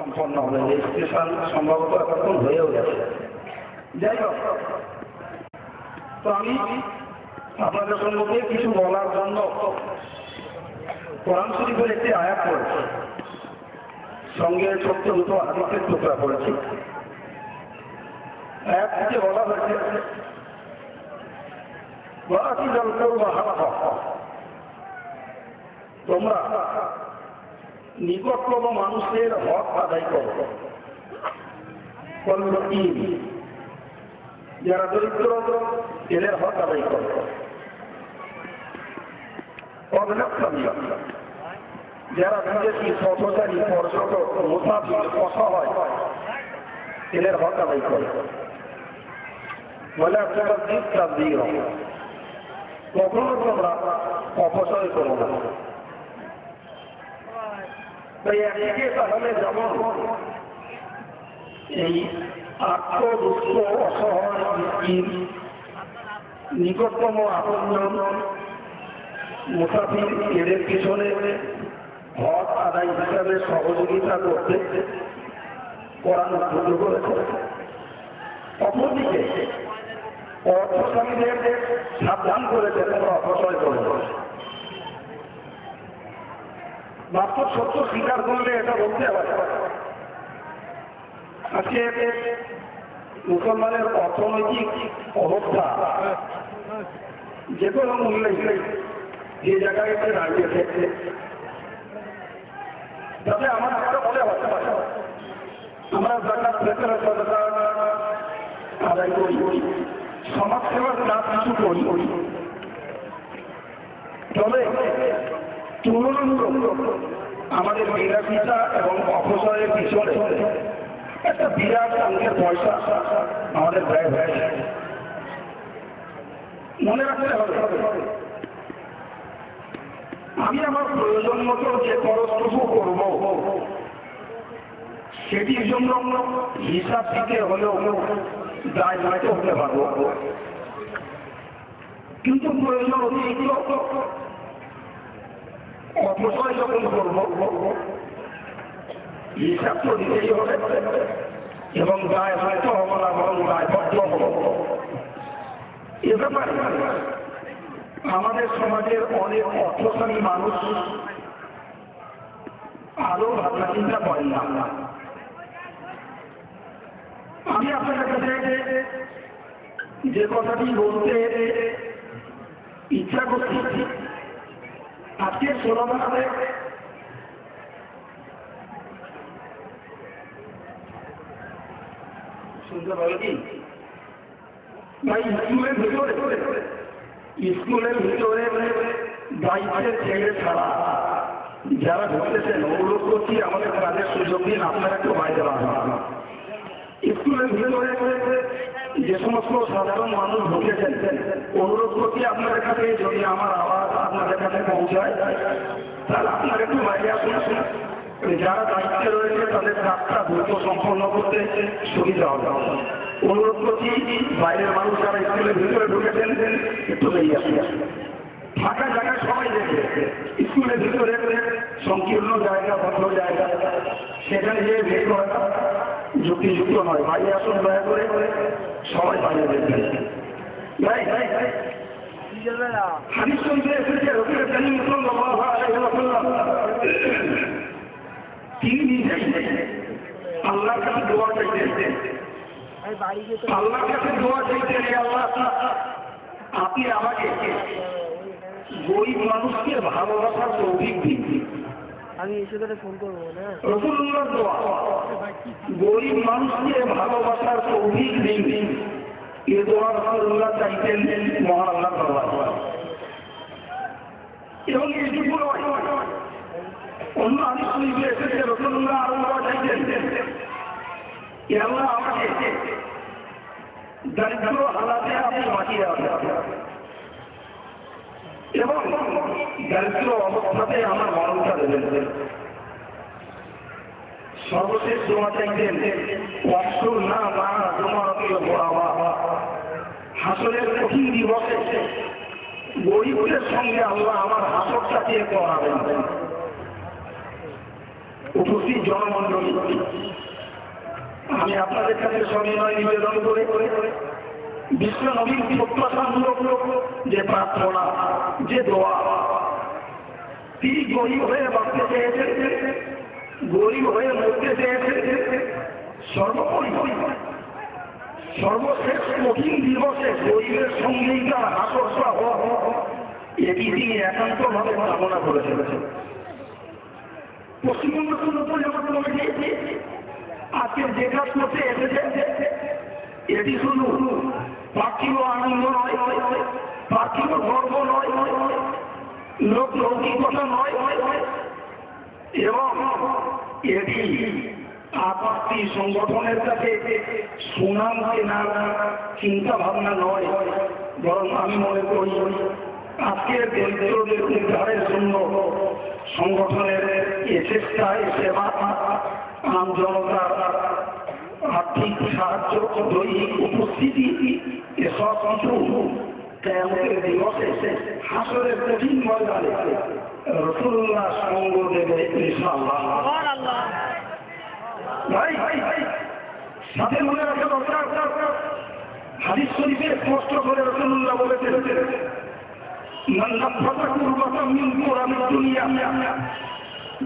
সম্পন্ন হবে, রেজিস্ট্রেশন সম্ভবত এখন হয়েও গেছে। যাই হোক, তো আমি আপনাদের সম্মুখে কিছু বলার জন্য কোরআন শরীফের একটি আয়াত পড়েছি, সঙ্গে ছোট্ট দুটো হাদিসের টুকরা পড়েছি। আয়াত থেকে বলা হয়েছে তোমরা নিকটতম মানুষের হক আদায় করো, যারা দরিদ্র এদের হক আদায় করো, যারা বিদেশি পথচারী পর্যটক মুসাফির অসহায় এদের হক আদায় করে, বলে আপনারা কখনো তোমরা অপচয় করো না। তাই একদিকে তাহলে যেমন এই আত্মদুঃখ অসহায় নিকটতম আপনজন মুসাফির এদের পিছনে হক আদায় হিসাবে সহযোগিতা করতে কোরআন উদ্বুদ্ধ করেছে, অপরদিকে অর্থস্বামীদের সাবধান করেছে তোমরা অপচয় করো। বাস্তব সত্য স্বীকার করলে এটা বলতে হবে, আজকে মুসলমানের অর্থনৈতিক অবস্থা যে কোনো মূল্যে যে জায়গায় এসে দাঁড়িয়েছে, তাতে আমার একটা বলে হতে পারে আমরা জাকাত ফিতর সাদাকা আদায় করি, সমাজ সেবার কাজ কিছু করি, তবে তুলনামূলক আমাদের বিলাসিতা এবং অপচয়ের পিছনে একটা বিরাট অঙ্কের পয়সা আমাদের ব্যয় হয়েছে। মনে রাখতে হবে আমি আমার প্রয়োজন মতো যে খরচটুকু করব সেটির জন্য হিসাব থেকে হলেও দায় দায়িত্ব হতে পারবো, কিন্তু প্রয়োজন অতিরিক্ত অপচয় যখন করবো হিসাব তো দিতেই হবে এবং দায় হয়তো হবো না, বরং দায়বদ্ধ হবো। এ ব্যাপারে আমাদের সমাজের অনেক অর্থশালী মানুষ আরো ভাবনা চিন্তা করেন না। আমি আপনাদের কাছে যে কথাটি বলতে ইচ্ছা করছি, আজকে সোনাবাদে শুনতে পারে কি ভাই, স্কুলের ভিতরে দায়িত্বের ছেলে ছাড়া যারা ঢুকতেছেন অনুরোধ করছি আমাদের কাজের সুযোগ দিন, আপনারা একটু বাইরে বাড়ান। স্কুলের ভিতরে যে সমস্ত সাধারণ মানুষ ঢুকেছেন অনুরোধ করছি আপনাদের কাছে, যদি আমার আওয়াজ আপনাদের কাছে পৌঁছায় তাহলে আপনারা একটু বাইরে আসুন, যারা দায়িত্বে রয়েছে তাদের কাজটা দ্রুত সম্পন্ন করতে সুবিধা হবে। অনুরোধ করছি বাইরের মানুষ যারা স্কুলের ভিতরে ঢুকেছেন একটু বেরিয়ে আসুন, ফাঁকা জায়গায় সবাই দেখবে। স্কুলের ভিতরে সংকীর্ণ জায়গা, বন্ধ জায়গা, সেখানে গিয়ে বের করাটা যুক্তিযুক্ত নয়। বাইরে আসুন দয়া করে, সবাই বাইরে দেখবেন। হাদিস শরীফে এসেছে রাসূল কারীম সাল্লাল্লাহু আলাইহি ওয়াসাল্লাম তিনি নিজেই আল্লাহর কাছে দোয়া চাইতেন, আল্লাহর কাছে দোয়া চাইতেন, আল্লাহ আপনি আমাকে গরিব মানুষকে ভালোবাসার তৌফিক দিন। আমি এসে করে ফোন করবো না, রাসূলুল্লাহ দোয়া গরিব মানুষকে ভালোবাসার তৌফিক দিন, এ দোয়া রাসূলুল্লাহ চাইতেন মহান আল্লাহর দরবারে। এবং এইটুকু নয়, অন্য হাদিস শরীফে এসেছে রাসূলুল্লাহ আরো দোয়া চাইতেন, আল্লাহ আমাকে দারিদ্র হালাতে আপনি বাঁচিয়ে রাখেন এবং দারিদ্র অবস্থাতে আমার মরণটা দেবেন। সর্বশেষ দোয়া চাইতেন ওয়াসুর না মা তোমাকে বড়াবা, হাসরের কঠিন দিবসে গরিবদের সঙ্গে আল্লাহ আমার হাসরটাকে করাবেন। উপস্থিত জনমণ্ডলী, আমি আপনাদের কাছে সবিনয় নিবেদন করে বিশ্ব নবীর প্রত্যাশামূলক যে প্রার্থনা, যে দোয়া, তিনি গরিব হয়ে বাঁচতে চেয়েছেন, গরিব হয়ে মরতে চেয়েছেন, সর্বোপরি সর্বশেষ কঠিন দিবসে গরিবের সঙ্গেই তার হাসরটা হওয়া, এটি তিনি একান্তভাবে কামনা করে চলেছেন। পশ্চিমবঙ্গ কমিটি আজকে যে কাজ করতে এসেছে, এটি শুধু পার্থিব আনন্দ নয়, পার্থিব গর্ব নয়, লোক লৌকিকতা নয়, এবং এটি আপত্তি সংগঠনের কাছে সুনাম কেনার চিন্তা ভাবনা নয়, বরং আমি মনে করি আজকের দরিদ্রদের উদ্ধারের জন্য সংগঠনের এ চেষ্টা, এ সেবা, আম জনতার আর্থিক সাহায্য, দৈহিক উপস্থিতি, এসব কিছু কিয়ামতের দিবসে হাসরের কঠিন ময়দানে রাসূলুল্লাহ সঙ্গ দেবে ইনশাআল্লাহ। ভাই সাথে মনে রাখা দরকার, হাদিস শরীফে স্পষ্ট করে রাসূলুল্লাহ বলেছেন, মান নাফাসা কুরবাতাম মিন কুরামিদ দুনিয়া,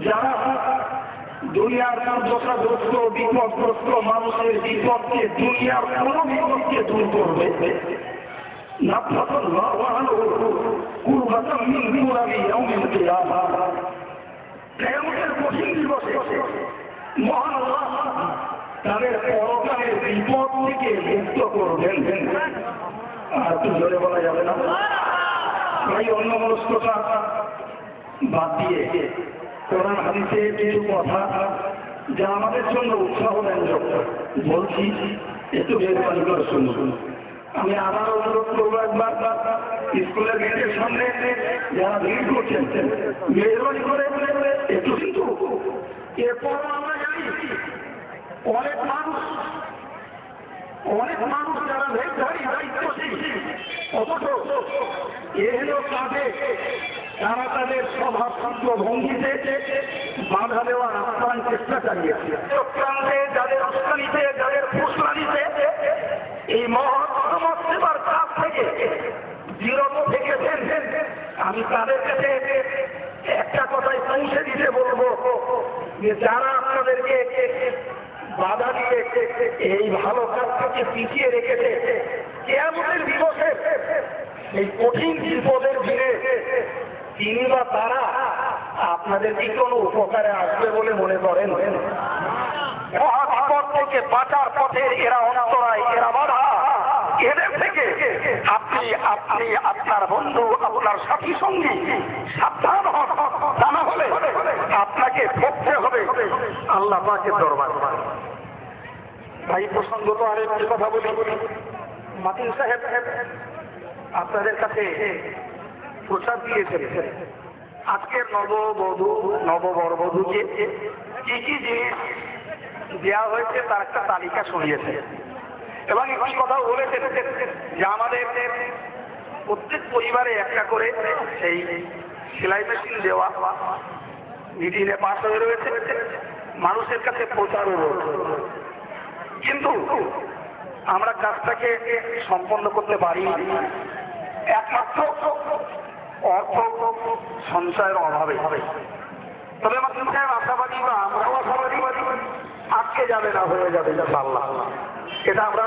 যারা দুনিয়ার দুর্দশাগ্রস্ত বিপদগ্রস্ত মানুষের বিপদকে, দুনিয়ার কোন বিপদকে দূর করবে, নাফাসাল্লাহু আনহু কুরবাতাম মিন কুরামি ইয়াউমিল কিয়ামাহ, কিয়ামতের কঠিন দিবসে মহান আল্লাহ তাদের পরকালের বিপদ থেকে মুক্ত করবেন। আর একটু জোরে বলা যাবে না? তাই অন্য মনস্কতা বাদ দিয়ে কোরআন হাদিসে কিছু কথা যা আমাদের জন্য উৎসাহ ব্যঞ্জক বলছি, একটু মেহরবানি করে শুনুন। আমি আবার অনুরোধ করবো, একবার স্কুলের গেটের সামনে যারা ভিড় করছেন, মেহরবানি করে একটু, কিন্তু এরপর আমরা জানি অনেক মানুষ যারা ভেটধারী দায়িত্বশীল, অথচ এগুলো কাজে তারা তাদের স্বভাবসিদ্ধ ভঙ্গিতে বাধা দেওয়ার আপ্রাণ চেষ্টা চালিয়েছে। চক্রান্তে যাদের উস্কানিতে, যাদের ফুসলানিতে এই মহৎ সমাজ সেবার কাজ থেকে বিরত থেকেছেন, আমি তাদের কাছে একটা কথাই পৌঁছে দিতে বলবো যে যারা আপনাদেরকে বাধা দিয়ে এই ভালো কাজটাকে পিছিয়ে রেখেছে, কিয়ামতের দিবসে এই কঠিন বিপদের ভিড়ে তিনি বা তারা আপনাদের কি কোনো উপকারে আসবে বলে মনে করেন? মহাবিপদ থেকে বাঁচার পথে এরা অন্তরায়, এরা বাধা, এদের থেকে আপনি আপনার বন্ধু, আপনার সাথী সঙ্গী সাবধান হন, তা না হলে আপনাকে পড়তে হবে আল্লাহ পাকের দরবার। ভাই প্রসঙ্গত আরেকটি কথা বলি, মাতিন সাহেব আপনাদের কাছে প্রচার দিয়েছেন আজকের নববধূ নববরবধূকে কি কি জিনিস দেওয়া হয়েছে তার একটা তালিকা শুনিয়েছে, এবং একটি কথাও বলেছেন যে আমাদের প্রত্যেক পরিবারে একটা করে সেই সেলাই মেশিন দেওয়া মিটিংয়ে পাস হয়ে রয়েছে, মানুষের কাছে প্রচারও রয়েছে, কিন্তু আমরা কাজটাকে সম্পন্ন করতে পারি একমাত্র অর্থ সঞ্চয়ের অভাবে। তবে আমার সাহেব আশাবাদী, বা আমরাও আশাবাদী, আজকে যাবে না, হয়ে যাবে ইনশাআল্লাহ। এটা আমরা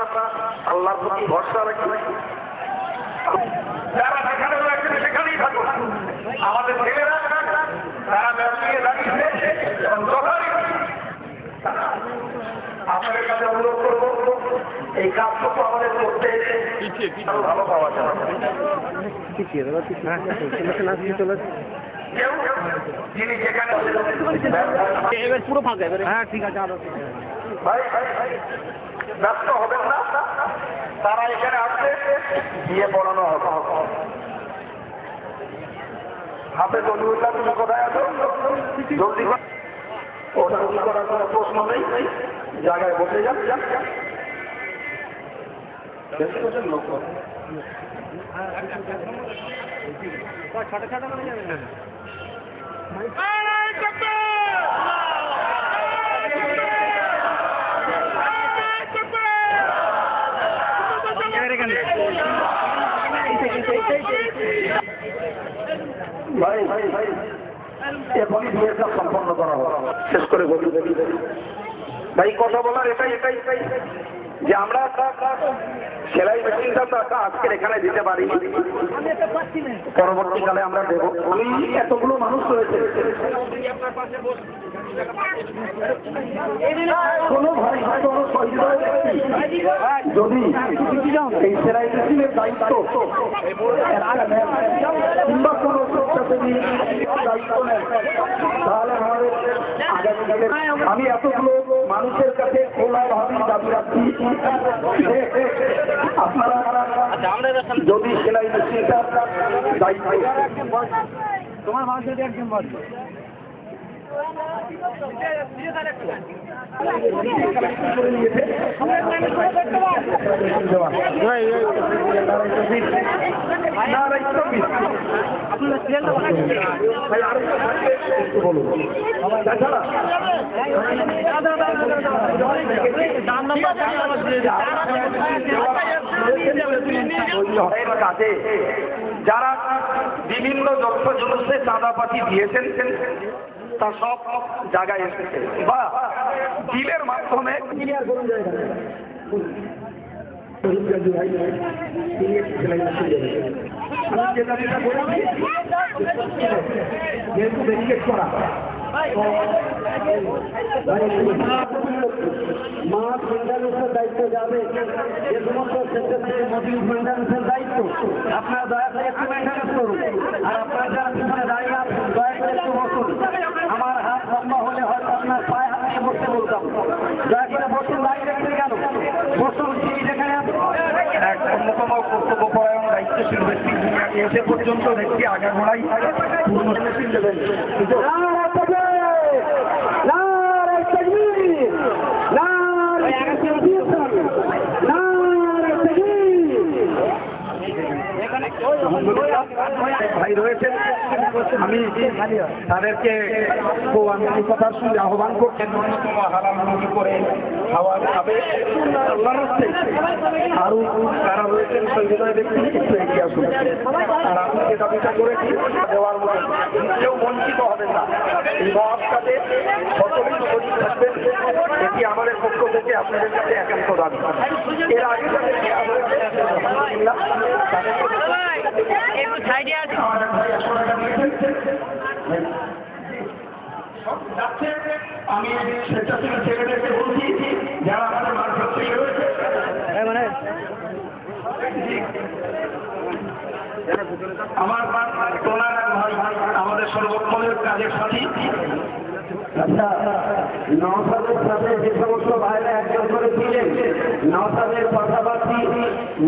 আল্লাহর প্রতি ভরসা রাখি। যারা যেখানে রয়েছেন সেখানেই থাকুন, আমাদের ছেলেরা তারা ব্যবসায়ী দাঁড়িয়েছে এবং আপনাদের কাছে অনুরোধ করবো এই কাজটুকু আমাদের করতে ভালো পাওয়া যায়। যিনি যেখানে পুরো ফাঁকা, হ্যাঁ ঠিক আছে, ভাই ব্যস্ত হবেন না, তারা এখানে আসবে, দিয়ে পড়ানো হবে। হাতে জলদিউল্লাহ, তুমি কোথায় আছো? জলদি ওটা করার কোনো প্রশ্ন নেই, জায়গায় বসে যান। লোক ছোট ছোট করে যাবেন। ভাই এখনই বিয়ের কাজ সম্পন্ন করা হবে। শেষ করে বলি ভাই, কথা বলার এটাই যে আমরা সেলাই মেশিনটা তো আজকের এখানে দিতে পারি, পরবর্তীকালে আমরা দেব। আমি এতগুলো মানুষ রয়েছে, কোনো ভাই কোনো যদি এই সেলাই মেশিনের দায়িত্ব কিংবা কোনো স্বেচ্ছাসেবী দায়িত্ব নেন, তাহলে আমাদের আগামী দিনে আমি এতগুলো মানুষের কাছে খোলাভাবে দাবি রাখছি, আপনারা যদি সেলাই মেশিনটার দায়িত্ব তোমার মানুষের একজন বলবে যারা বিভিন্ন জলসে চাঁদাপাতি দিয়েছেন তা সব জায়গায় এসেছে বা ডিলের মাধ্যমে মাছ মেনটেন্যান্সের দায়িত্ব যাবে, যে সমস্ত স্বেচ্ছাসেবী মোটিভ মেনটেন্যান্সের দায়িত্ব আপনারা দয়া করে একটু মেনটেন্যান্স করুন। আর আপনারা যারা পিছনে দাঁড়িয়ে আছেন দয়া করে একটু বসুন। আমার হাত লম্বা হলে হয়তো আপনার পায়ে হাত নিয়ে বসতে বলতাম, দয়া করে বসুন, দাঁড়িয়ে রাখতে গেল বসুন। তিনি যেখানে এক অন্যতম কর্তব্যপরায়ণ দায়িত্বশীল ব্যক্তি এসে পর্যন্ত দেখছি আগাগোড়াই পূর্ণ মেশিন দেবেন। ভাই রয়েছেন, আমি তাদেরকে আন্তরিকতার সঙ্গে আহ্বান করছেন ন্যূনতম হালাল মুরগি করে খাওয়ার খাবে। আরো যারা রয়েছেন সহৃদয় ব্যক্তি একটু এগিয়ে আসুন। আর আমি যে দাবিটা করেছি দেওয়ার মতো কেউ বঞ্চিত হবেন না। এই মহৎ কাজে সকলেই উপস্থিত থাকবেন, এটি আমাদের পক্ষ থেকে আপনাদের কাছে একান্ত দাবি। এর আগে আলহামদুলিল্লাহ আমি স্বেচ্ছাসেবী ছেলেদেরকে বলছি যারা আমাদের মার্কেট থেকে রয়েছে আমার আমাদের সর্বক্ষণের কাজের সাথী। আচ্ছা, নওশাদের সাথে যে সমস্ত ভাইরা একজন করে ছিলেন, নওশাদের পাশাপাশি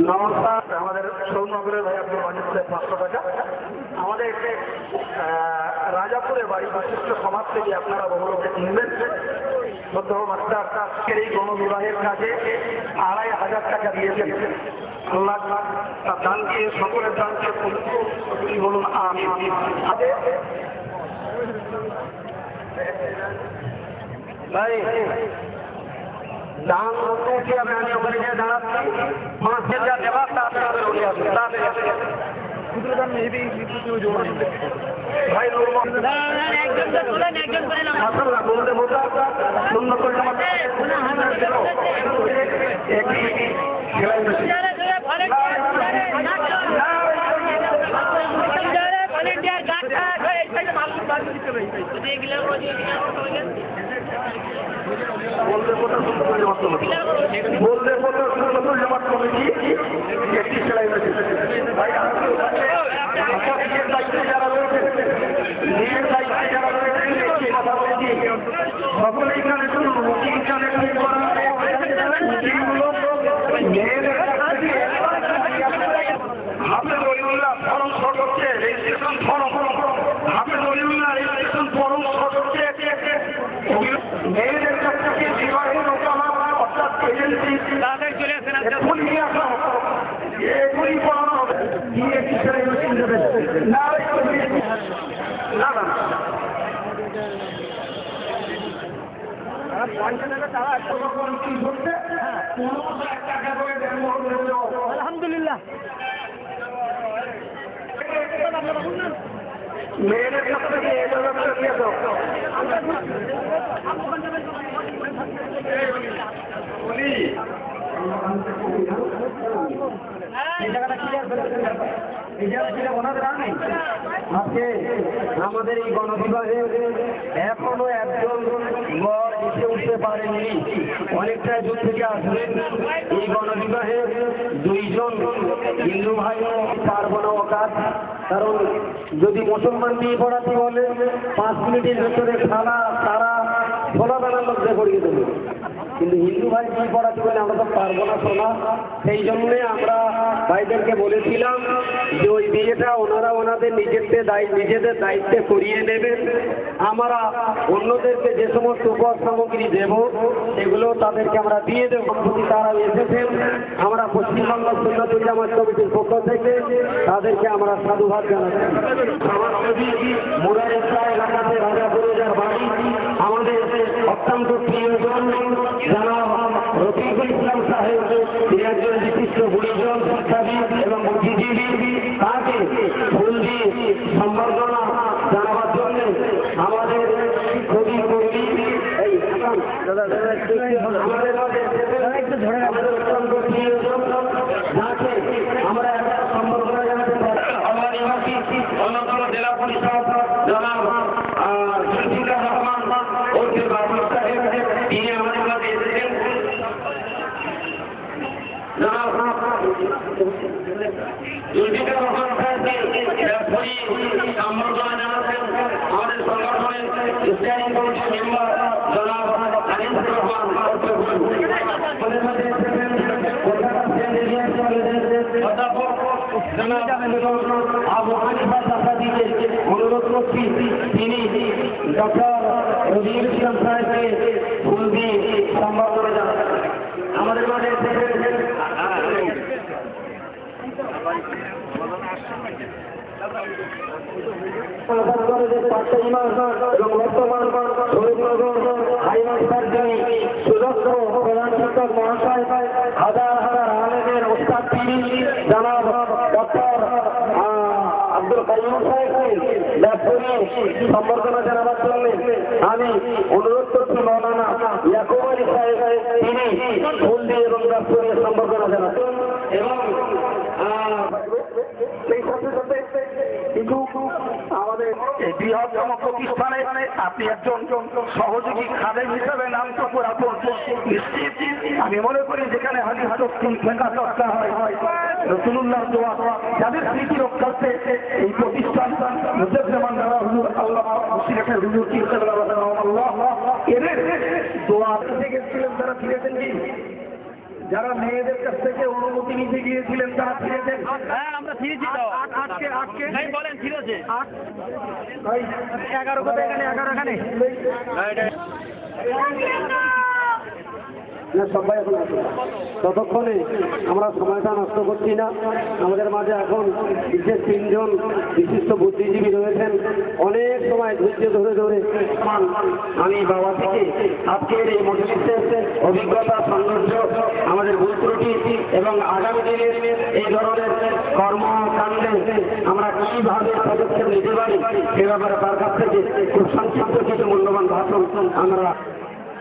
নওশাদ আমাদের সৌনগরের ভাই আব্দুল মাজিদ 500 টাকা, আমাদের রাজাপুরের বাড়ি বিশিষ্ট সমাজ থেকে আপনারা বহু লোকে কিনবেন। শ্রদ্ধ মাস্টার এই গণবিবাহের কাজে 2500 টাকা দিয়েছেন। আল্লাহ তার দানকে, সকলের দানকে বলুন আমিন। ভাই দান কি আমি ওখানে গিয়ে দাঁড়াচ্ছি, মাছের যা দেওয়া তা আপনাদের উঠে আসবে। ভাই বললে জামাত কমিটি একটি সেলাই মেশিন ভাই নিজের দায়িত্বে যারা রয়েছে কথা বলেছি সকলে এখানে শুনুন। হাফেজ অলিউল্লাহ ফরম সদস্যে রেজিস্ট্রেশন ফরম, হাফেজ অলিউল্লাহ রেজিস্ট্রেশন ফরম সদস্যে মেয়েদের কাছ থেকে বিবাহের ওকালাত অর্থাৎ এজেন্সি এখনই নিয়ে আসা এখনই পড়ানো হবে। দিয়ে সেলাই মেশিন দেবেন না না না আলহামদুলিল্লাহ মেয়েদের কাছ থেকে এজাজতটা দিয়ে দাও। আজকে আমাদের এই গণবিবাহে এখনো একজন বর এসে উঠতে পারেননি, অনেকটা দূর থেকে আসবেন। এই গণবিবাহে দুইজন হিন্দু ভাই পারবো না অকাজ, কারণ যদি মুসলমান নিয়ে পড়াতে বলে 5 মিনিটের ভেতরে খানা তারা ছোলা বেলার মধ্যে পড়িয়ে দেবে, কিন্তু হিন্দু ভাই নিয়ে পড়াতে বলে আমরা তো পারবো না শোনা। সেই জন্যে আমরা ভাইদেরকে বলেছিলাম যে ওই বিয়েটা ওনারা ওনাদের নিজেদের দায়িত্বে করিয়ে নেবেন। আমরা অন্যদেরকে যে সমস্ত উপহার সামগ্রী দেব সেগুলো তাদেরকে আমরা দিয়ে দেব। তারা এসেছেন, আমরা পশ্চিমবঙ্গ সুন্নাতুল জামাত কমিটির পক্ষ থেকে তাদেরকে আমরা সাধুবাদ জানাচ্ছি। মুরারিস্তা এলাকাতে রাজাপুরে যার বাড়ি, আমাদের অত্যন্ত প্রিয়জন জনাব রফিকুল ইসলাম সাহেব, তিনি একজন বিশিষ্ট গুণীজন শিক্ষাবিদ এবং বুদ্ধিজীবী, তাকে ফুল দিয়ে সম্বর্ধনা জানাবার জন্য আমাদের কবি কর্মী এই আমাদের অত্যন্ত প্রিয়জন, যাকে আমরা একটা সম্বর্ধনা জানাতে পারি। আমার নিবাসী অন্যতম জেলা পরিষদ জনাব জুলফিকার রহমান ওরফে বাবুল সাহেব, তিনি আমাদের কাছে এসেছেন। জনাব জুলফিকার রহমান সাহেবকে সম্বর্ধনা জানাচ্ছেন আমাদের সংগঠনের স্ট্যান্ডিং কমিটির মেম্বার জনাব আনিসুর রহমান ওরফে বুলু। আমাদের মধ্যে এসেছেন কলকাতা সেন্ট্রাল কলেজের অধ্যাপক জনাব আবু হানিফা চাচাদিকে অনুরোধ করছি তিনি ডক্টর রবিউল ইসলাম সাহেবকে ফুল দিয়ে সম্বর্ধনা জানাচ্ছেন। আমাদের মাঝে এবং বর্তমান শহীদনগর হাইমাস্টার যিনি সুদক্ষ প্রধান শিক্ষক মহাশয়, হাজার হাজার আলেমের ওস্তাদ তিনি জনাব ডক্টর আব্দুল কাইয়ুম সাহেবকে সম্বর্ধনা জানাবার জন্য আমি অনুরোধ করছি মৌলানা ইয়াকুব আলী সাহেব, তিনি ফুল দিয়ে এবং ব্যাপরিয়ে সম্বর্ধনা জানাচ্ছেন। এবং সেই সাথে সাথে কিন্তু আমাদের এই বৃহত্তম প্রতিষ্ঠানে আপনি একজন সহযোগী খাদেম হিসেবে নাম তো রাখুন। নিশ্চিত আমি মনে করি যেখানে হাদিস তফসির ফিকহ চর্চা হয়, রাসূলুল্লাহর দোয়া, যাদের স্মৃতি রক্ষার্থে এই প্রতিষ্ঠান মুজাদ্দেমান হুজুর আল্লামা মুশরিকের হুজুর কি রাহমাহুল্লাহ এদের দোয়া থেকে গেছিলেন, তারা ফিরেছেন কি? যারা মেয়েদের কাছ থেকে অনুমতি নিতে গিয়েছিলেন তারা ফিরেছেন? হ্যাঁ, আমরা ফিরেছি তো। আটকে নাই বলেন ফিরেছে। 11 কোথায়? এখানে 11 এখানে সবাই এখন ততক্ষণে আমরা সময়টা নষ্ট করছি না। আমাদের মাঝে এখন বিশেষ 3 জন বিশিষ্ট বুদ্ধিজীবী রয়েছেন, অনেক সময় ধৈর্য ধরে ধরে আমি বাবা থেকে আজকের এই মজলিসের অভিজ্ঞতা, সৌন্দর্য, আমাদের ভুল ত্রুটি এবং আগামী দিনের এই ধরনের কর্মকাণ্ডে আমরা কিভাবে পদক্ষেপ নিতে পারি সে ব্যাপারে তার কাছ থেকে খুব সংক্ষিপ্ত কিছু মূল্যবান ভাষণ আমরা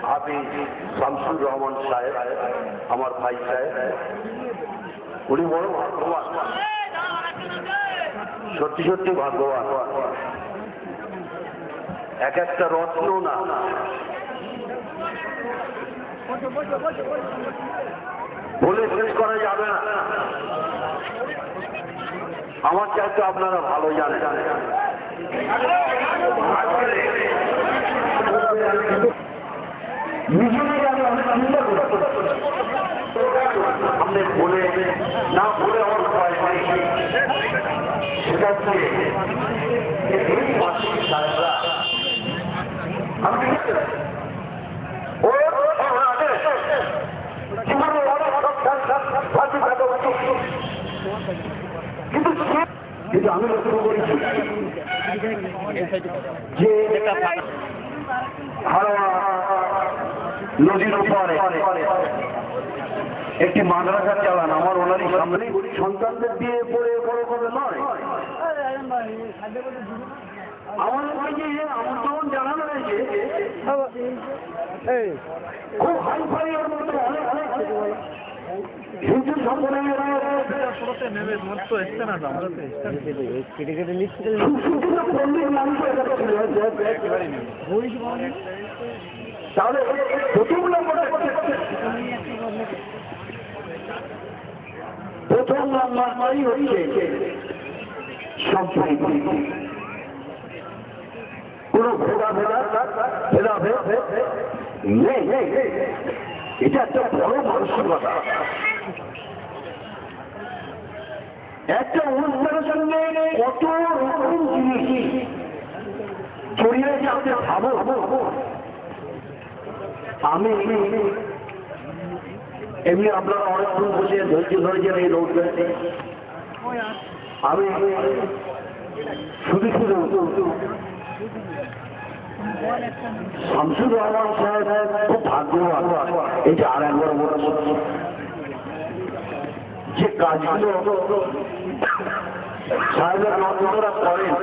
হাফিজ শামসুর রহমান সাহেব, আমার ভাই সাহেব, উনি বড় ভাগ্যবান, সত্যি সত্যি ভাগ্যবান। এক একটা রত্ন না, বলে শেষ করা যাবে না। আমার চাইতে আপনারা ভালো জানেন। আমাদের বলে না বলে আমার ভয় হয়, সেটা হচ্ছে কিন্তু আমি লক্ষ্য করেছি যে নদীর উপরে একটি মাদ্রাসা চালান, আমার ওনারই সামনে সন্তানদের দিয়ে পড়ে বড় করে নয়, আমাদেরকে যে আমন্ত্রণ জানানো হয়েছে খুব হাই ফাই ওর মধ্যে অনেক হিন্দু সম্প্রদায়ের তাহলে প্রথম নাম্বারই হচ্ছে সম্প্রীতি। কোন ভেদাভেদ নেই। এটা একটা বড় মানসিকতা। একটা অনুষ্ঠানের সঙ্গে কত রকম জিনিস জড়িয়ে যাতে ভাবো। আমি এমনি আপনারা অনেকক্ষণ বসে ধৈর্য ধরেছেন এই রোডটাতে। আমি শুধু শামসুর রহমান সাহেব খুব ভাগ্যবান। এই যে আর একবার যে কাজগুলো সাহেবের নন্দরা করেন,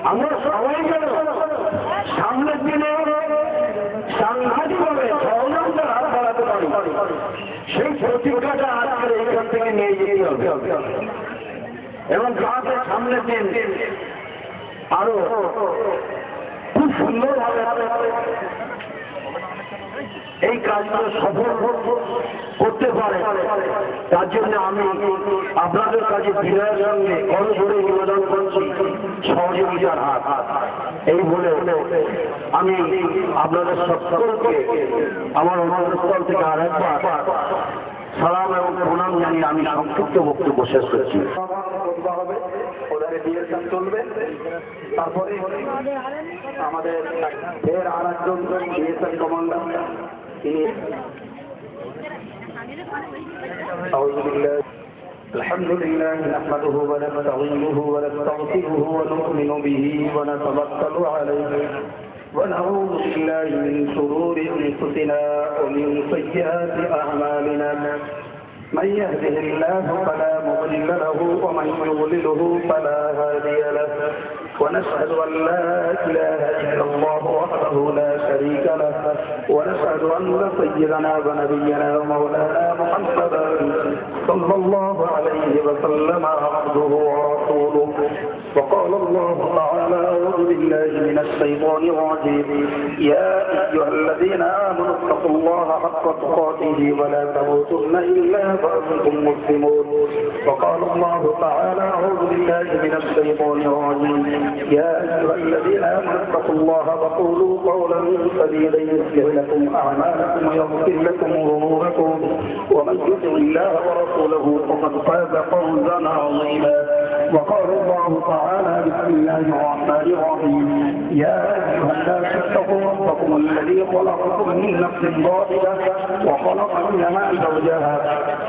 আমরা সবাই যেন সামনের দিনে সাংঘাতিকভাবে সহযোগিতার হাত বাড়াতে পারি, সেই প্রতিজ্ঞাটা আজকের এইখান থেকে নিয়ে যেতে হবে এবং যাতে সামনের দিন আরো খুব সুন্দরভাবে এই কাজগুলো সফল করতে পারে। তার জন্য আমি আপনাদের কাছে বিনয়ের সঙ্গে কল ধরে নিবেদন করছি সহযোগিতার হাত। এই বলে আমি আপনাদের সকলকে আমার অনুরোধস্থল থেকে আরেকবার সালাম এবং প্রণাম জানিয়ে আমি সংক্ষিপ্ত বক্তব্য শেষ করছি। চলবে, তারপরে আমাদের ফের আর একজন বিএসএফ কমান্ডার তিনি الحمد لله نحمده ونستعينه ونستغفره ونؤمن به ونتوكل عليه ونعوذ بالله من شرور انفسنا ومن سيئات اعمالنا من يهده الله فلا مضل له ومن يضلله فلا هادي له ونشهد أن لا إله إلا الله وحده لا شريك له ونشهد أن سيدنا ونبينا ومولانا محمدا صلى الله عليه وسلم عبده ورسوله. وقال الله تعالى أعوذ بالله من الشيطان الرجيم يا أيها الذين آمنوا اتقوا الله حق تقاته ولا تموتن إلا وأنتم مسلمون. وقال الله تعالى أعوذ بالله من الشيطان الرجيم يا أيها الذين آمنوا اتقوا الله وقولوا قولا سديدا يصلح لكم أعمالكم ويغفر لكم ذنوبكم ومن يطع الله ورسوله فقد فاز فوزا عظيما. وقال الله تعالى بسم الله الرحمن الرحيم يا أيها الناس اتقوا ربكم الذي خلقكم من نفس واحدة وخلق منها زوجها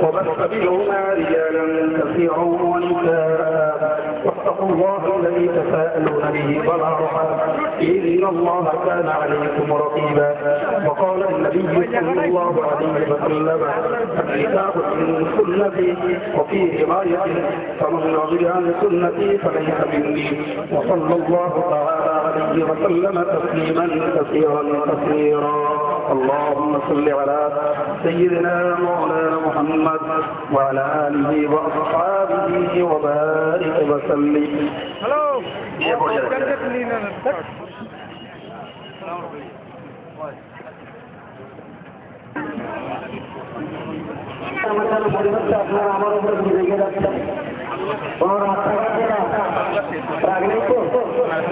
وبث منهما رجالا كثيرا ونساء واتقوا الله الذي تساءلون به والأرحام إن الله كان عليكم رقيبا. وقال النبي صلى الله عليه وسلم الكتاب من سنتي وفي رواية فمن رضي عن سنتي فليس مني. وصلى الله تعالى عليه وسلم تسليما كثيرا كثيرا. اللهم صل على سيدنا مولانا محمد وعلى آله وأصحابه وبارك وسلم. আপনারা আমার উপরে রেখে যাচ্ছেন, কোন রাস্তাঘাটে রাগ নেই তো?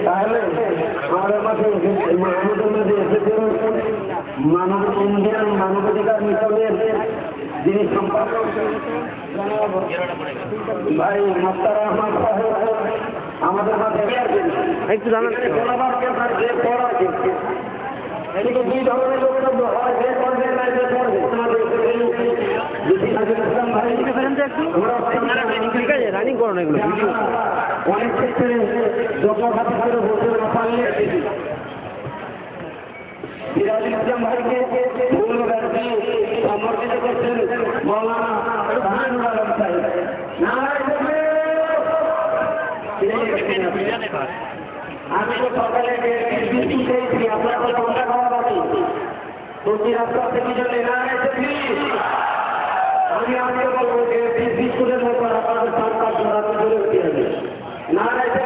তাহলে আমাদের মাঝে মানবের মধ্যে এসেছেন ইন্ডিয়ান মানবাধিকার মিশনের যিনি সম্পাদক ভাই মোস্তার আহমদ সাহেব আমাদের মাঝে একটু জানান। এদিকে দুই ধরনের বক্তব্য হয়, যে করবে না যে করবে। রানিং করো না এগুলো, অনেক ক্ষেত্রে যখন হাতে করে বসে না পারলে সিরাজুল ইসলাম ভাইকে সমর্থিত করছেন মৌলানা শাহানুর আলম সাহেব। আমি তো সকালে বিস্কুট খেয়েছি, আপনার তো ঠান্ডা খাওয়া বাকি। প্রতি রাস্তা থেকে যদি না এসে আমি আজকে বলবো যে বিস্কুটের মতো আপনাদের সরকার জোড়াতে ধরে উঠে যাবে। না এসে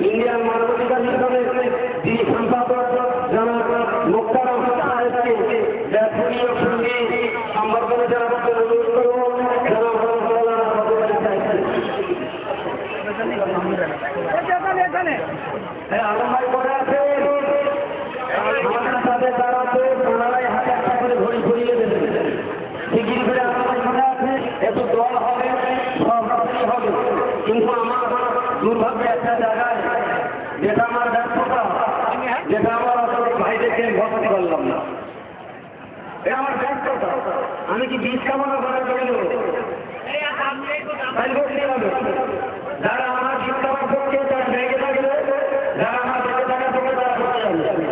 ইন্ডিয়ান মানবাধিকার মিশনের যিনি সম্পাদক জনাব মুক্তার সাহেবকে ব্যাপনীয় সঙ্গে সম্বর্ধনা জানাবার জন্য অনুরোধ করব। আলমভাই করে আছে আমাদের সাথে তারা আছে, ওনারাই হাতে একটা করে ঘড়ি ঘুরিয়ে দেবেন। শিগগির করে আলমভাই করে আছে, একটু দল হবে, সব হবে। কিন্তু আমার দুর্ভাগ্য একটা জায়গায়, যেটা আমার ব্যর্থতা, যেটা আমার আসলে ভাইদেরকে ভর্তি করলাম না, এটা আমার ব্যর্থতা। আমি কি বীজ কামনা করার জন্য যারা আমার শিক্ষার পক্ষে তার ভেঙে থাকবে, যারা আমার বেঁচে থাকার পক্ষে তারা করতে যাবে।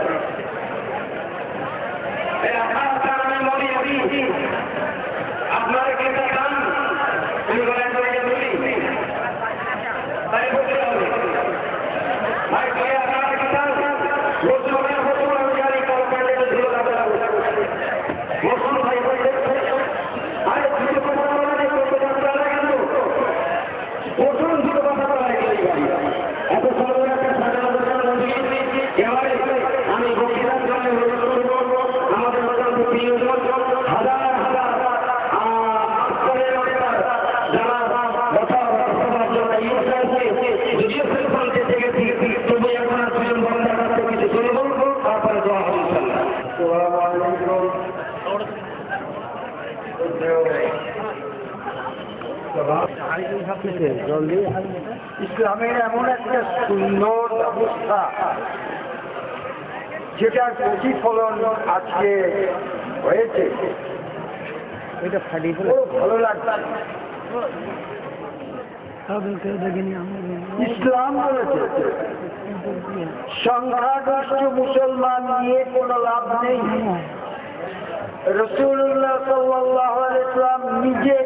আমি মনে করি আপনারা কে চান, আমি বলি তাই করতে হবে। ভাই আপনারা কি চান ভাই বলতে আমি বক্তৃতার জন্য আমাদের হাজার হাজার যারা যদিও সেলফোন থেকে তবু এখন দুজন বন্ধার কাছ থেকে কিছু শুনে বলবো, তারপরে দেওয়া হবে ইসলামের এমন একটা সুন্দর ব্যবস্থা যেটার প্রতিফলন আজকে হয়েছে, এটা ভালো লাগছে। ইসলাম বলেছে সংখ্যাগরিষ্ঠ মুসলমান নিয়ে কোনো লাভ নেই। রাসূলুল্লাহ সাল্লাল্লাহু আলাইহি ওয়াসাল্লাম নিজে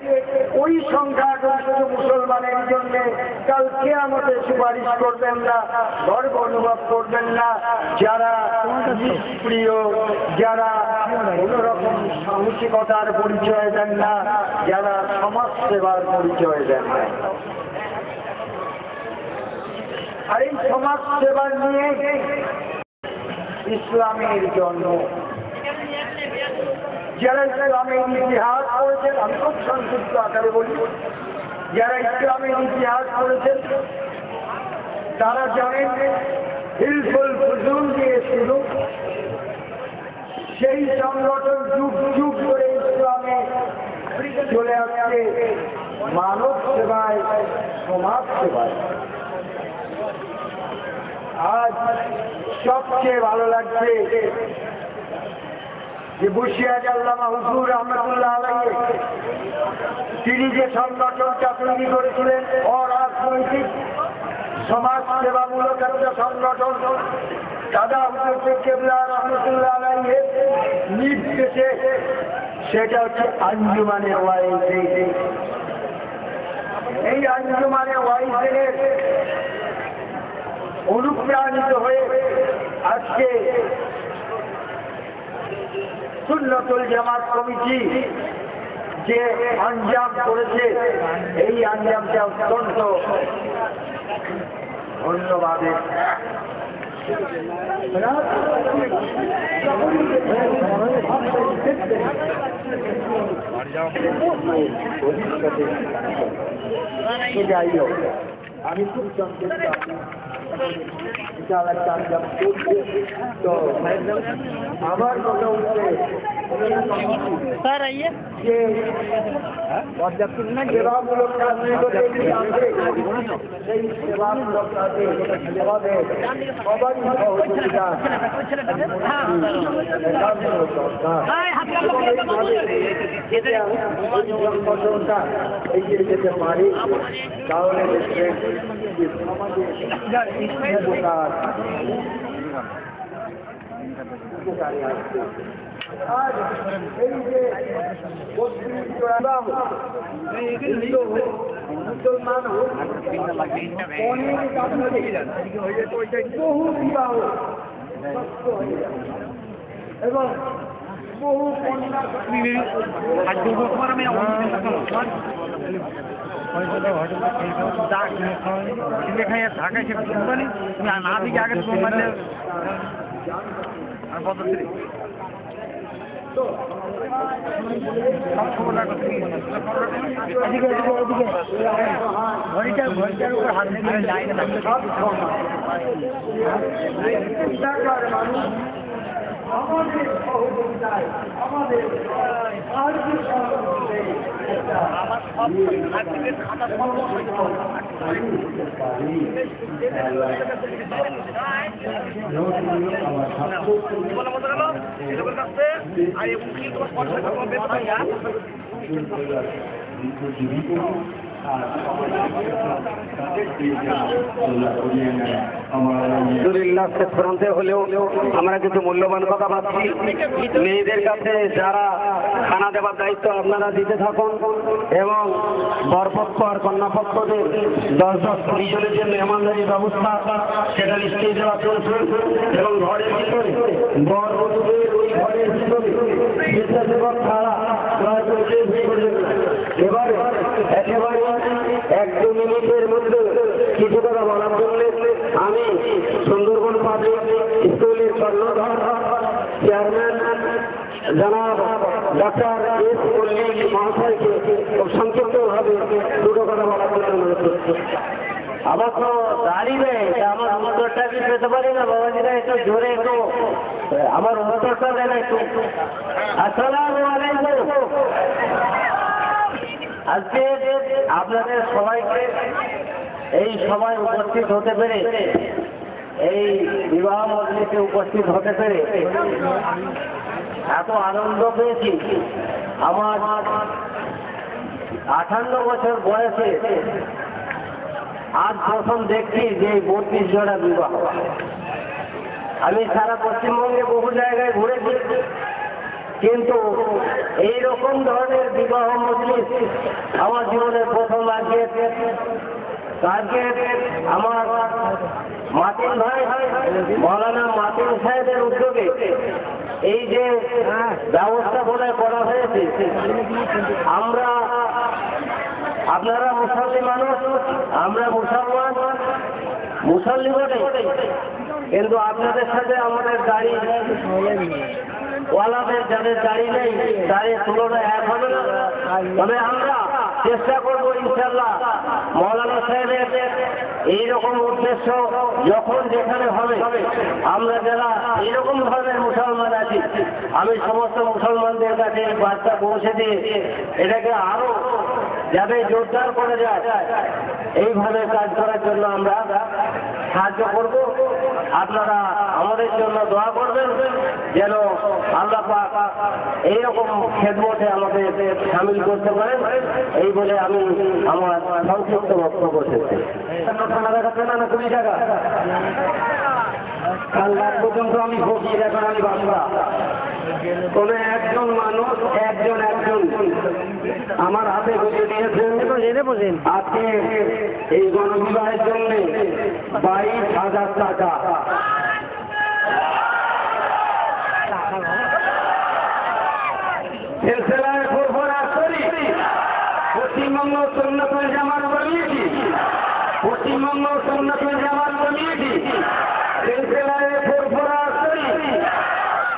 ওই সংখ্যাগরিষ্ঠ মুসলমানের জন্য কাল কিয়ামতে সুপারিশ করবেন না, গর্ব অনুভব করবেন না, যারা প্রিয়, যারা কোন রকম সাহসিকতার পরিচয় দেন না, যারা সমাজ সেবার পরিচয় দেন না। আর এই সমাজ সেবা নিয়ে ইসলামের জন্ম। যারা ইসলামের ইতিহাস করেছেন, আমি খুব সংক্ষিপ্ত আকারে বলি, যারা ইসলামের ইতিহাস করেছেন তারা জানেন হিলফুল ফুজুল দিয়ে শুরু, সেই সংগঠন যুগ যুগ করে ইসলামে চলে আসছে মানব সেবায়, সমাজ সেবায়। আজ সবচেয়ে ভালো লাগছে যে বসিয়ার আল্লামা হুজুর রহমতুল্লাহ আলাইহি তিনি যে সংগঠনটা তৈরি করেছিলেন অরাজনৈতিক সমাজ সেবামূলক একটা সংগঠন, দাদা হুজুর কেবলা রহমতুল্লাহ আলাইহি নির্দেশে, সেটা হচ্ছে আঞ্জুমানে ওয়াইজ। এই আঞ্জুমানে ওয়াইজের অনুপ্রাণিত হয়ে আজকে সুন্নতুল জামাত কমিটি যে আঞ্জাম করেছে, এই আঞ্জামটা অত্যন্ত ধন্যবাদের। যাই হোক, আমি খুব সংক্ষিপ্ত বিশাল একটা আঞ্জাম করছে। তো আমার কথা হচ্ছে যে সেবামূলক কাজগুলোতে সেই সেবামূলক কাজে সবাই সহযোগিতা সংগঠনটা এগিয়ে যেতে পারে, তাহলে দেখবেন যে সমাজে উপকারে আসবে। আজ এই যে মুসলমান অনেক বহু বিবাহ এবং বহু কন্যা ঢাকায় সে কোম্পানি তুমি না দিকে আগে কোম্পানি আর কত ঘড়িটার উপর হাত দিয়ে লাইনে আমাদের সহযোগিতায় আমাদের আর্থিক আলহামদুলিল্লাহ শেষ প্রান্তে হলেও আমরা কিছু মূল্যবান কথা পাচ্ছি। মেয়েদের কাছে যারা খানা দেওয়ার দায়িত্ব আপনারা দিতে থাকুন এবং বরপক্ষ আর কন্যাপক্ষদের 10-20 জনের যে মেহমানদারির ব্যবস্থা সেটা নিশ্চয়ই দেওয়া চলছে এবং ঘরের ভিতরে বরবধূদের ওই ঘরের ভিতরে স্বেচ্ছাসেবক ছাড়া এবারে একেবারে 1-2 মিনিটের মধ্যে কিছু কথা বলার জন্য আমি সুন্দরবন পাবলিক স্কুলের কর্ণধার চেয়ারম্যান জনাব ডক্টর এস মল্লিক মহাশয়কে খুব সংক্ষিপ্তভাবে দুটো কথা বলার জন্য অনুরোধ করছি। আমার তো দাঁড়িয়ে নেই, আমার উত্তরটা কি পেতে পারি না বাবাজিরা? একটু জোরে একটু আমার উত্তরটা দেন একটু। আসসালামু আলাইকুম। আজকে আপনাদের সবাইকে এই সভায় উপস্থিত হতে পেরে, এই বিবাহ মজলিসে উপস্থিত হতে পেরে এত আনন্দ পেয়েছি। আমার 58 বছর বয়সে আজ প্রথম দেখছি যে 32 জোড়া বিবাহ। আমি সারা পশ্চিমবঙ্গে বহু জায়গায় ঘুরেছি, কিন্তু এইরকম ধরনের বিবাহ মজলিস আমার জীবনের প্রথম। আজকে আমার মাতিন ভাই মৌলানা মাতিন সাহেবের উদ্যোগে এই যে ব্যবস্থাপনা করা হয়েছে, আপনারা মুসল্লি মানুষ, আমরা মুসলমান, মুসল্লি বটে, কিন্তু আপনাদের সাথে আমাদের দাড়ি ওয়ালাদের যাদের দাড়ি নেই তাদের তুলনায় এক হবে না। তবে আমরা চেষ্টা করবো ইনশাল্লাহ মৌলানা সাহেবের এইরকম উদ্দেশ্য যখন যেখানে হবে, আমরা যারা এরকম ধরনের মুসলমান আছি, আমি সমস্ত মুসলমানদের কাছে বার্তা পৌঁছে দিয়ে এটাকে আরো যাতে জোরদার করে যায় এইভাবে কাজ করার জন্য আমরা সাহায্য করব। আপনারা আমাদের জন্য দোয়া করবেন যেন আল্লাহ পাক এইরকম খেদমতে আমাদের সামিল করতে পারেন। এই বলে আমি আমার সংক্ষিপ্ত বক্তব্য শেষ করছি। 20 টাকা কাল রাত পর্যন্ত আমি ফকির, এখন আমি বাংলা। কোন একজন মানুষ একজন আমার হাতে বুঝে দিয়েছেন আজকে এই গণবিবাহের জন্য 22,000 টাকা। সিলসিলায় ফুরফুরা শরীফ পশ্চিমবঙ্গ সুন্নাতুল জামাত কমিটি, পশ্চিমবঙ্গ সুন্নাতুল জামাত কমিটি সিলসিলায় ফুরফুরা শরীফ,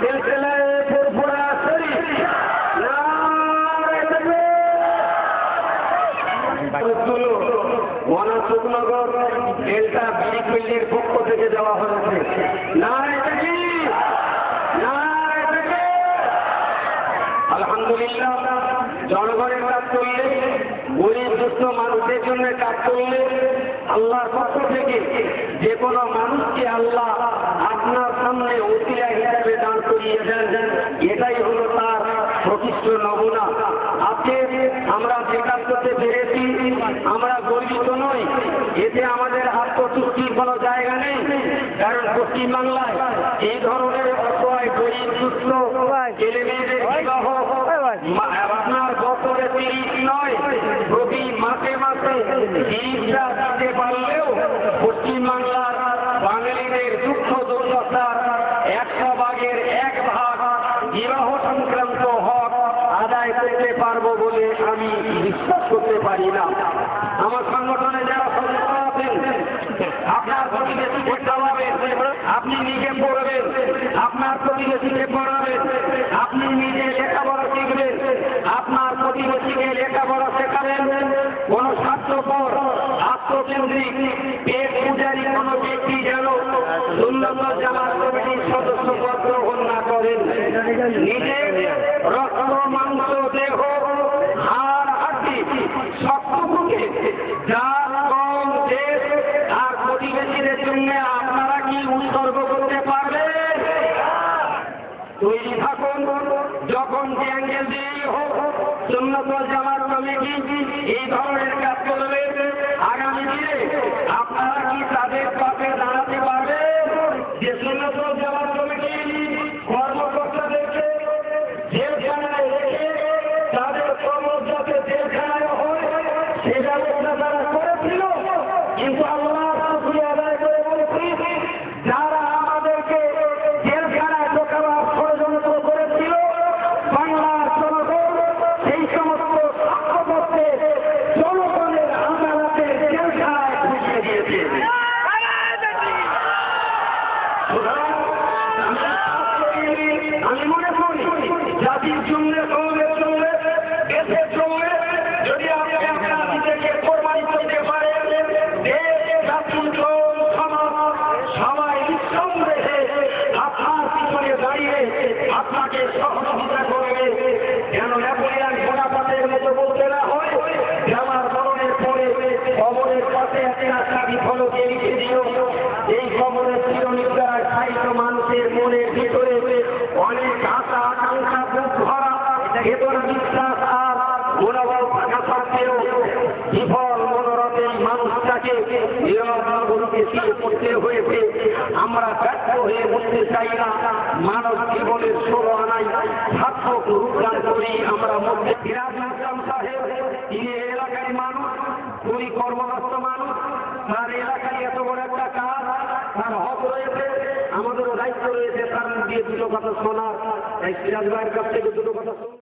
সিলসিলায় ফুরফুরা শরীফ মনাসুকনগর ডেল্টা বিডিপির পক্ষ থেকে দেওয়া হয়েছে। আলহামদুলিল্লাহ, জনগণের কাজ করলে, গরিব দুস্থ মানুষের জন্য কাজ করলে আল্লাহর পক্ষ থেকে যে কোনো মানুষকে আল্লাহ আপনার সামনে ওসিলা হিসাবে দান করিয়ে দেন, এটাই হলো তার প্রকৃষ্ট নমুনা। আজকে আমরা যে কাজ করতে পেরেছি, আমরা গর্বিত নই, এতে আমাদের আত্মতুষ্টির কোনো জায়গা নেই। কারণ পশ্চিমবাংলায় এই ধরনের অসহায় গরিবদুস্থ ছেলেমেয়েদের বিবাহ আপনার বছরে 30 নয়, প্রতি মাসে মাসে 30টা দিতে পারলেও পশ্চিমবাংলার বাঙালিদের দুঃখ দুর্দশার 100 ভাগের 1 ভাগ বিবাহ সংক্রান্ত হক আদায় করতে পারবো বলে আমি বিশ্বাস করতে পারি না। আমার সংগঠনে যারা সদস্য আছেন, আপনার প্রতিবেশীকে চালাবেন, আপনি নিজে পড়বেন, আপনার প্রতিবেশীকে পড়াবেন, আপনি নিজে লেখাপড়া শিখবেন, আপনার প্রতিবেশীকে লেখাপড়া শেখাবেন। কোন স্বার্থপর আত্মকেন্দ্রিক পেট পূজারী কোন ব্যক্তি যেন সুন্নাত জামাত কমিটির সদস্য পদ গ্রহণ না করেন। নিজে রক্ত মাংস দেহ হাড় হাড্ডি সবটুকুকে যার কম দেশ আর প্রতিবেশীদের জন্য আপনারা কি উৎসর্গ করতে পারবেন? তৈরি থাকুন। যখন যে অ্যাঙ্গেল দিয়েই হোক সুন্নাত জামাত কমিটি এই ধরনের কাজ করবে, আগামী দিনে আপনারা কি তাদের পাশে দাঁড়াতে পারবেন? যে সুন্নাত জামাত কমিটি কর্মকর্তাদেরকে জেলখানায় রেখে তাদের কর্মচারীদের জেলখানায় হয় সে ব্যবস্থা তারা করেছিল। কিন্তু আল্লাহ শুকরিয়া আদায় করে বলছি, যারা আমাদেরকে জেলখানায় ঢোকাবার ষড়যন্ত্র করেছিল, বাংলার জনগণ সেই সমস্ত সাক্ষ্যপত্রে জনগণের আদালতের জেলখানায় ঢুকিয়ে দিয়েছে। আমি মনে করি জাতির জন্য, কৌমের জন্য, দেশের জন্য যদি আপনি আপনার নিজেকে কোরবানি করতে পারেন, দেশ, জাতি, কৌম, সমাজ সবাই নিঃসন্দেহে আপনার পিছনে দাঁড়িয়ে আপনাকে সহযোগিতা করবে। কেন নেপোলিয়ান বোনাপার্টের মতো বলতে না হয় যে আমার মরণের পরে কবরের পাশে একটা চাবি ফলকে লিখে দিও। এই কবরের চিরনিদ্রায় সাহিত্য মানুষের মনের ভিতরে অনেক আশা আকাঙ্ক্ষা বুক ভরা ভেতর বিশ্বাস আর মনোবল থাকা সত্ত্বেও বিফল মনোরথের মানুষটাকে নিরবগুলোকে করতে হয়েছে। আমরা ব্যর্থ হয়ে বলতে চাই না, মানব জীবনের 16 আনায় সার্থক রূপদান করি আমরা মধ্যে। সিরাজ ইসলাম সাহেব তিনি এলাকার মানুষ, খুবই কর্মব্যস্ত মানুষ, তার এলাকায় এত বড় একটা কাজ, তার হক রয়েছে, আমাদেরও দায়িত্ব রয়েছে তার দিয়ে দুটো কথা শোনার। তাই সিরাজ ভাইয়ের কাছ থেকে দুটো কথা